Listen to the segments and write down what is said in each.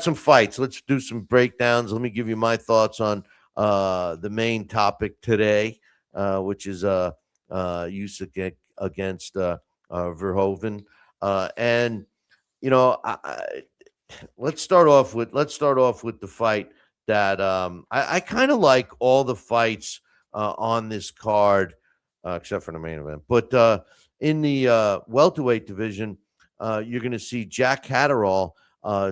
some fights. Let's do some breakdowns. Let me give you my thoughts on the main topic today, which is Usyk against Verhoeven. And let's start off with the fight that I kind of like all the fights on this card, except for the main event. But in the welterweight division, you're going to see Jack Catterall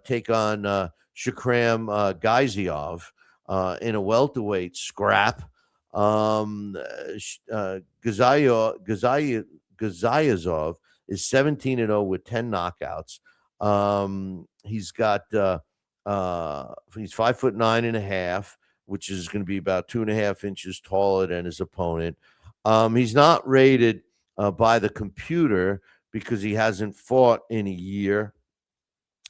take on Shakram Gaziev in a welterweight scrap. Gazayazov is 17-0 with 10 knockouts. He's 5'9.5", which is going to be about 2.5 inches taller than his opponent. He's not rated by the computer because he hasn't fought in a year.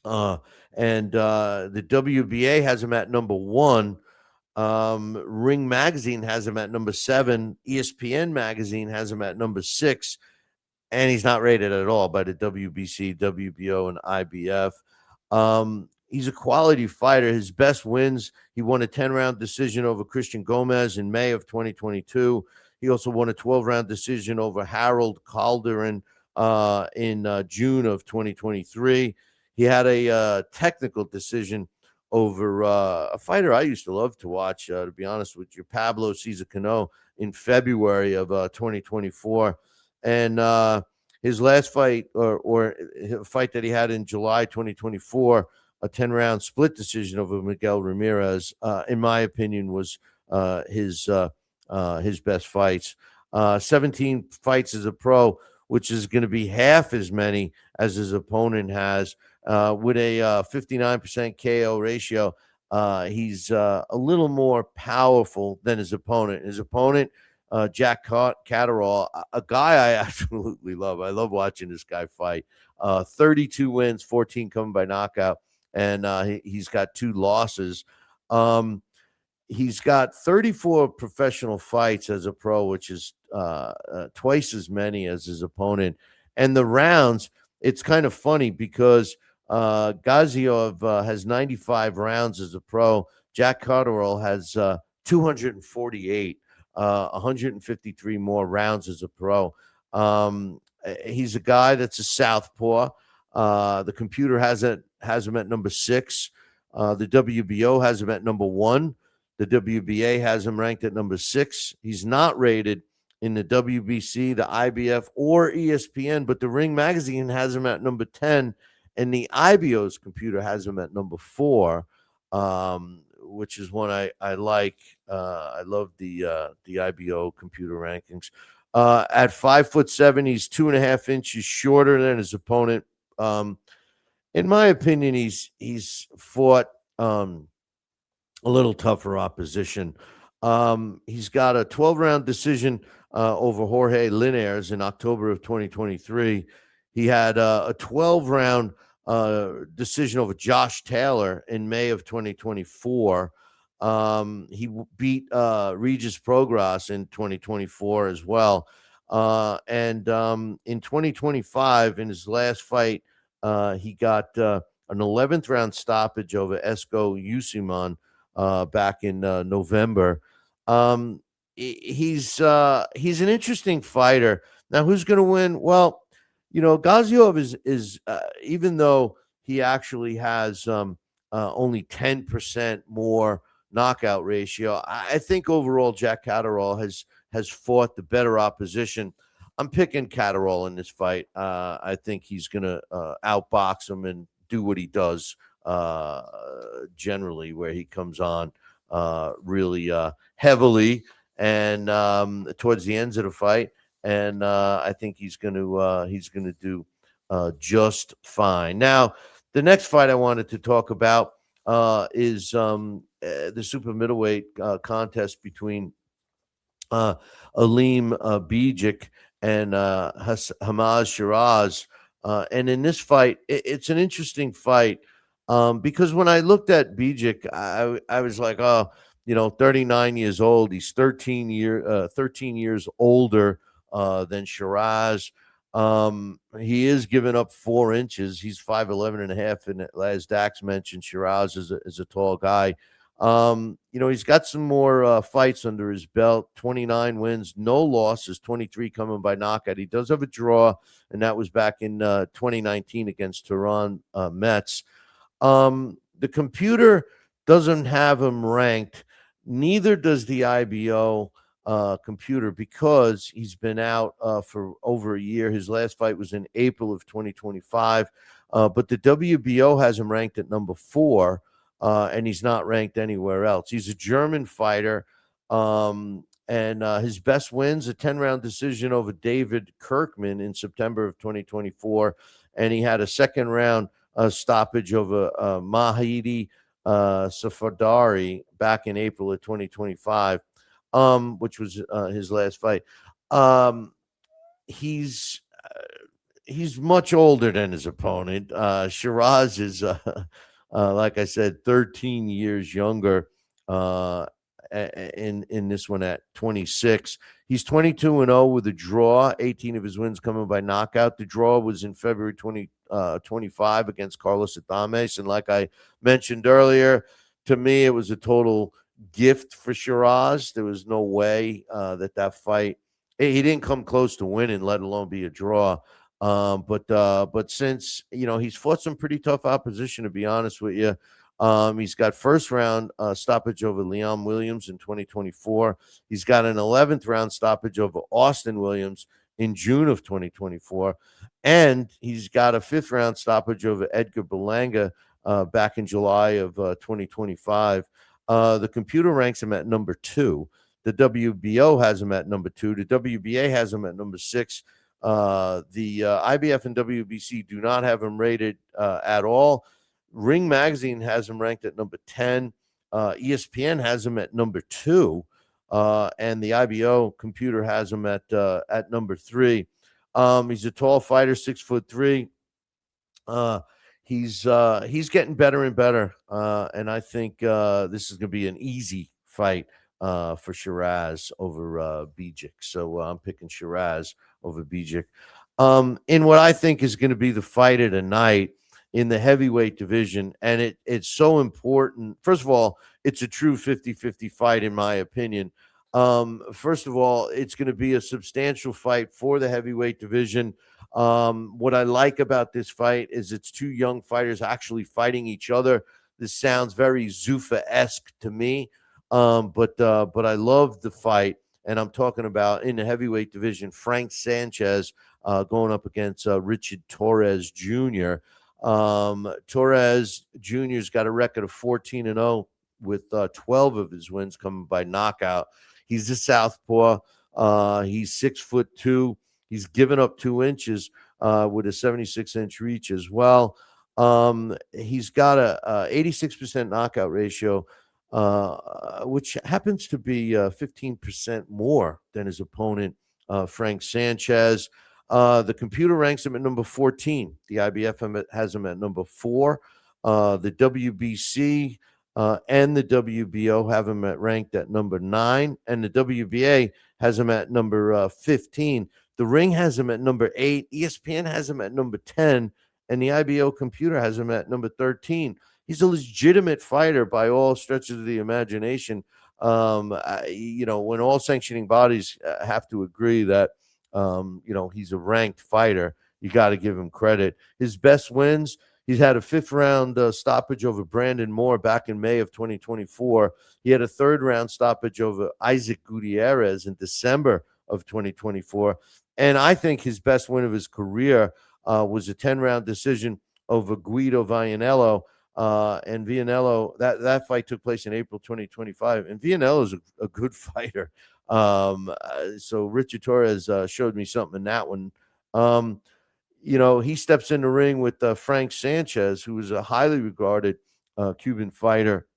And the WBA has him at number 1. Ring Magazine has him at number 7. ESPN Magazine has him at number 6. And he's not rated at all by the WBC, WBO, and IBF. He's a quality fighter. His best wins, he won a 10-round decision over Christian Gomez in May of 2022. He also won a 12-round decision over Harold Calderon in June of 2023. He had a technical decision over a fighter I used to love to watch, to be honest with you, Pablo Cesar Cano, in February of 2024. And his last fight, or a fight that he had in July 2024, a 10-round split decision over Miguel Ramirez, in my opinion, was his best fights. 17 fights as a pro, which is going to be half as many as his opponent has, with a 59% KO ratio. He's a little more powerful than his opponent. His opponent, Jack Catterall, a guy I absolutely love. I love watching this guy fight. 32 wins, 14 coming by knockout, and he's got 2 losses. He's got 34 professional fights as a pro, which is twice as many as his opponent. And the rounds, it's kind of funny because Gaziev has 95 rounds as a pro. Jack Catterall has 248, 153 more rounds as a pro. He's a guy that's a southpaw. The computer has him at number 6. The WBO has him at number 1. The WBA has him ranked at number 6. He's not rated in the WBC, the IBF, or ESPN, but the Ring Magazine has him at number 10, and the IBO's computer has him at number 4, which is one I like. I love the IBO computer rankings. At 5'7", he's 2.5 inches shorter than his opponent. In my opinion, he's fought a little tougher opposition. He's got a 12-round decision over Jorge Linares in October of 2023. He had a 12-round decision over Josh Taylor in May of 2024. He beat Regis Prograis in 2024 as well. And in 2025, in his last fight, he got an 11th round stoppage over Esko Usyman back in November. He's an interesting fighter. Now, who's going to win? Well, Gaziev is even though he actually has only 10% more knockout ratio, I think overall Jack Catterall has fought the better opposition. I'm picking Catterall in this fight. I think he's going to outbox him and do what he does generally, where he comes on really heavily and towards the ends of the fight, and I think he's going to do just fine. Now, the next fight I wanted to talk about is the super middleweight contest between Aleem Bijic and Hamaz Shiraz. And in this fight, it's an interesting fight because when I looked at Bijic, I was like, 39 years old. He's 13 years older than Shiraz. He is giving up 4 inches. He's 5'11 and a half. And as Dax mentioned, Shiraz is a tall guy. He's got some more fights under his belt, 29 wins, no losses, 23 coming by knockout. He does have a draw, and that was back in 2019 against Tehran Mets. The computer doesn't have him ranked. Neither does the IBO computer, because he's been out for over a year. His last fight was in April of 2025. But the WBO has him ranked at number 4, and he's not ranked anywhere else. He's a German fighter. And his best wins, a 10-round decision over David Kirkman in September of 2024. And he had a second round stoppage over Mahidi Safardari back in April of 2025, which was his last fight. He's he's much older than his opponent. Shiraz is, like I said, 13 years younger. In this one at 26. He's 22-0 with a draw, 18 of his wins coming by knockout. The draw was in February 2025 against Carlos Adames. And like I mentioned earlier, to me, it was a total gift for Shiraz. There was no way that fight, he didn't come close to winning, let alone be a draw. But since, he's fought some pretty tough opposition, to be honest with you. He's got first round stoppage over Leon Williams in 2024. He's got an 11th round stoppage over Austin Williams in June of 2024. And he's got a 5th round stoppage over Edgar Berlanga back in July of 2025. The computer ranks him at number 2. The WBO has him at number 2. The WBA has him at number 6. The IBF and WBC do not have him rated at all. Ring Magazine has him ranked at number 10. ESPN has him at number 2. And the IBO computer has him at number 3. He's a tall fighter, 6'3". He's getting better and better. And I think this is going to be an easy fight for Shiraz over Bijic. So I'm picking Shiraz over Bijic. In what I think is going to be the fight of the night in the heavyweight division, and it's so important. First of all, it's a true 50-50 fight, in my opinion. First of all, it's going to be a substantial fight for the heavyweight division. What I like about this fight is it's two young fighters actually fighting each other. This sounds very Zuffa-esque to me, but I love the fight, and I'm talking about in the heavyweight division, Frank Sanchez going up against Richard Torres Jr. Torres Jr.'s got a record of 14-0 with 12 of his wins coming by knockout. He's a southpaw. He's 6'2". He's given up 2 inches with a 76-inch reach as well. He's got a 86% knockout ratio, which happens to be 15% more than his opponent, Frank Sanchez. The computer ranks him at number 14. The IBF has him at number 4. The WBC and the WBO have him ranked at number 9, and the WBA has him at number 15. The Ring has him at number 8. ESPN has him at number 10, and the IBO computer has him at number 13. He's a legitimate fighter by all stretches of the imagination. When all sanctioning bodies have to agree that he's a ranked fighter, you got to give him credit. His best wins, he's had a 5th round stoppage over Brandon Moore back in May of 2024. He had a 3rd round stoppage over Isaac Gutierrez in December of 2024. And I think his best win of his career was a 10-round decision over Guido Vianello. And Vianello, that fight took place in April 2025. And Vianello is a good fighter. So Richard Torres showed me something in that one. He steps in the ring with Frank Sanchez, who is a highly regarded Cuban fighter.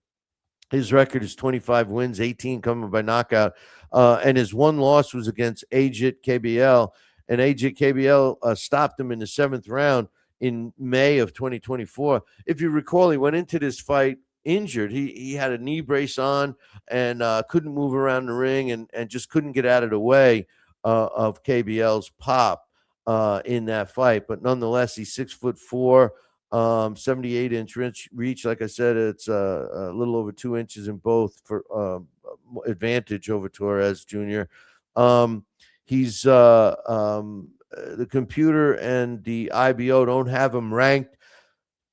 His record is 25 wins, 18 coming by knockout. And his one loss was against Ajit KBL. And Ajit KBL stopped him in the 7th round in May of 2024. If you recall, he went into this fight injured. He had a knee brace on and couldn't move around the ring and just couldn't get out of the way of KBL's pop. in that fight. But nonetheless, he's 6'4", 78-inch reach. Like I said, it's a little over 2 inches in both for advantage over Torres Jr. Um, he's the computer and the IBO don't have him ranked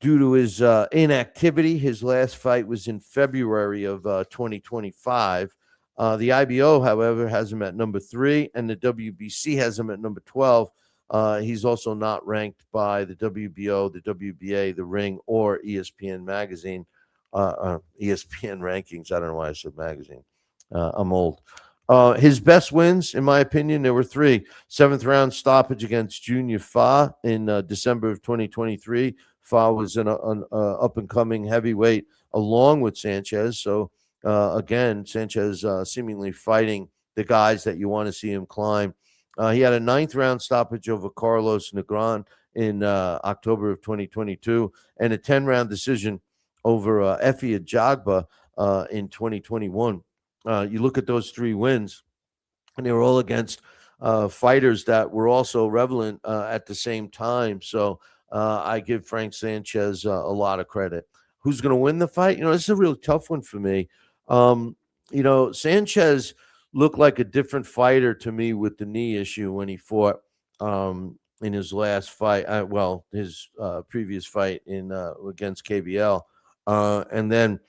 due to his inactivity. His last fight was in February of 2025. The IBO, however, has him at number 3, and the WBC has him at number 12. He's also not ranked by the WBO, the WBA, the Ring, or ESPN magazine. ESPN rankings. I don't know why I said magazine. I'm old. His best wins, in my opinion, there were 3. 7th round stoppage against Junior Fa in December of 2023. Fa was an up and coming heavyweight along with Sanchez. So again, Sanchez seemingly fighting the guys that you want to see him climb. He had a 9th round stoppage over Carlos Negron in October of 2022, and a 10-round decision over Effie Ajagba in 2021. You look at those 3 wins, and they were all against fighters that were also relevant at the same time. So I give Frank Sanchez a lot of credit. Who's going to win the fight? This is a really tough one for me. Sanchez looked like a different fighter to me with the knee issue when he fought in his last fight. His previous fight in against KBL, and then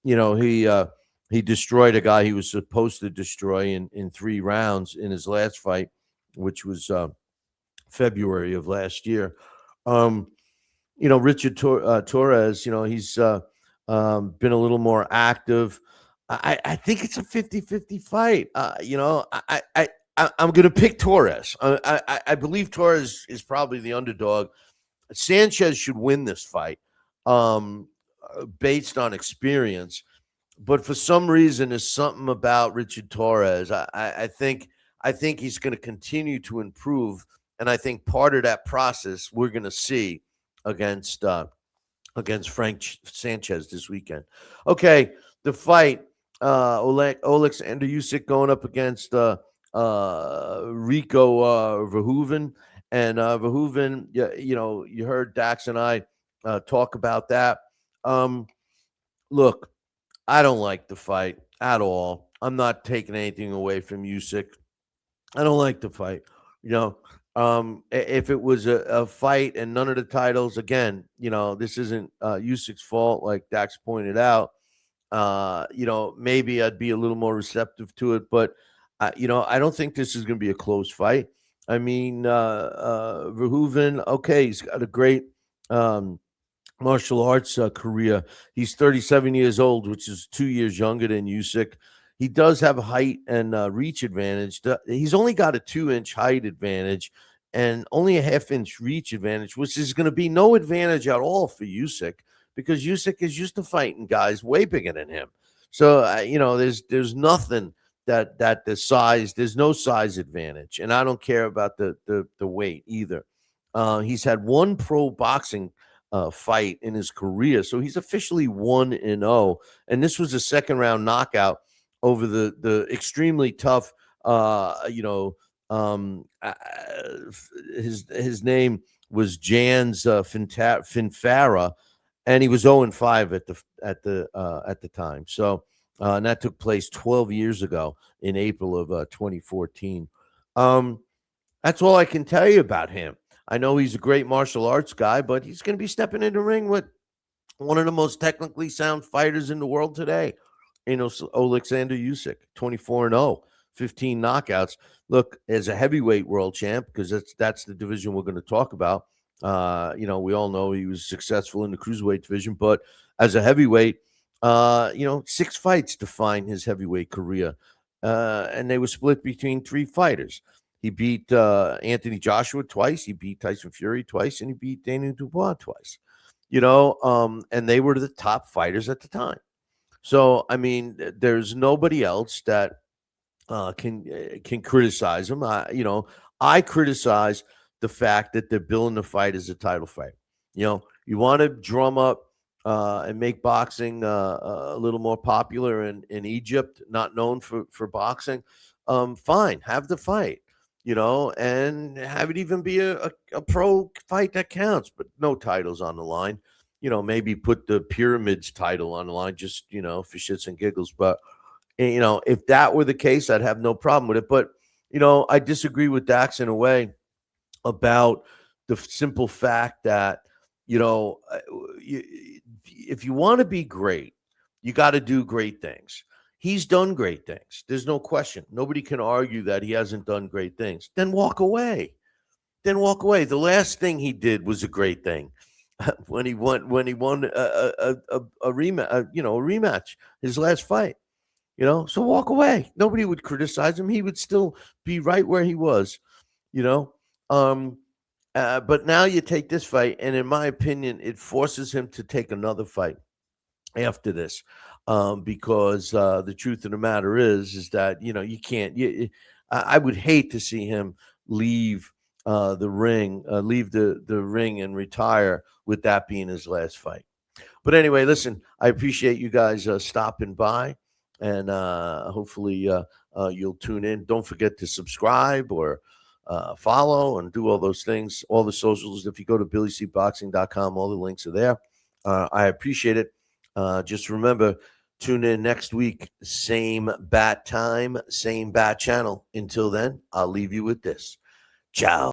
he destroyed a guy he was supposed to destroy in 3 rounds in his last fight, which was February of last year. Richard Torres, he's been a little more active. I think it's a 50-50 fight. I'm going to pick Torres. I believe Torres is probably the underdog. Sanchez should win this fight based on experience. But for some reason, there's something about Richard Torres. I think he's going to continue to improve, and I think part of that process we're going to see against Frank Sanchez this weekend. Okay, the fight: Alexander Usyk going up against Rico Verhoeven, and Verhoeven. You heard Dax and I talk about that. Look. I don't like the fight at all. I'm not taking anything away from Usyk. I don't like the fight. If it was a fight and none of the titles, again, this isn't Usyk's fault, like Dax pointed out. Maybe I'd be a little more receptive to it, but I don't think this is going to be a close fight. I mean, Verhoeven, okay, he's got a great martial arts career. He's 37 years old, which is 2 years younger than Usyk. He does have a height and reach advantage. He's only got a 2-inch height advantage and only a half-inch reach advantage, which is going to be no advantage at all for Usyk because Usyk is used to fighting guys way bigger than him. So there's nothing that the size. There's no size advantage, and I don't care about the weight either. He's had 1 pro boxing fight in his career. So he's officially 1-0. And this was a 2nd round knockout over the extremely tough, his name was Jans Finfara, and he was 0-5 at the time. So and that took place 12 years ago in April of 2014. That's all I can tell you about him. I know he's a great martial arts guy, but he's going to be stepping in the ring with one of the most technically sound fighters in the world today. Alexander Usyk, 24-0, 15 knockouts. Look, as a heavyweight world champ, because that's the division we're going to talk about. We all know he was successful in the cruiserweight division, but as a heavyweight, 6 fights define his heavyweight career, and they were split between 3 fighters. He beat Anthony Joshua twice. He beat Tyson Fury twice, and he beat Daniel Dubois twice. And they were the top fighters at the time. So, I mean, there's nobody else that can criticize him. I criticize the fact that they're billing the fight as a title fight. You want to drum up and make boxing a little more popular in Egypt, not known for boxing. Fine, have the fight. and have it even be a pro fight that counts, but no titles on the line. Maybe put the Pyramids title on the line, just, for shits and giggles. But, if that were the case, I'd have no problem with it. But, I disagree with Dax in a way about the simple fact that, you know, uh, you, if you want to be great, you got to do great things. He's done great things. There's no question. Nobody can argue that he hasn't done great things. Then walk away. Then walk away. The last thing he did was a great thing when he won a rematch. A rematch. His last fight. So walk away. Nobody would criticize him. He would still be right where he was. You know. Um, but now you take this fight, and in my opinion, it forces him to take another fight after this, because the truth of the matter is that you can't. I would hate to see him leave the ring, leave the ring, and retire with that being his last fight. But anyway, listen, I appreciate you guys stopping by, and hopefully you'll tune in. Don't forget to subscribe or follow and do all those things, all the socials. If you go to BillyCBoxing.com, all the links are there. I appreciate it. Just remember, tune in next week, same bat time, same bat channel. Until then, I'll leave you with this. Ciao.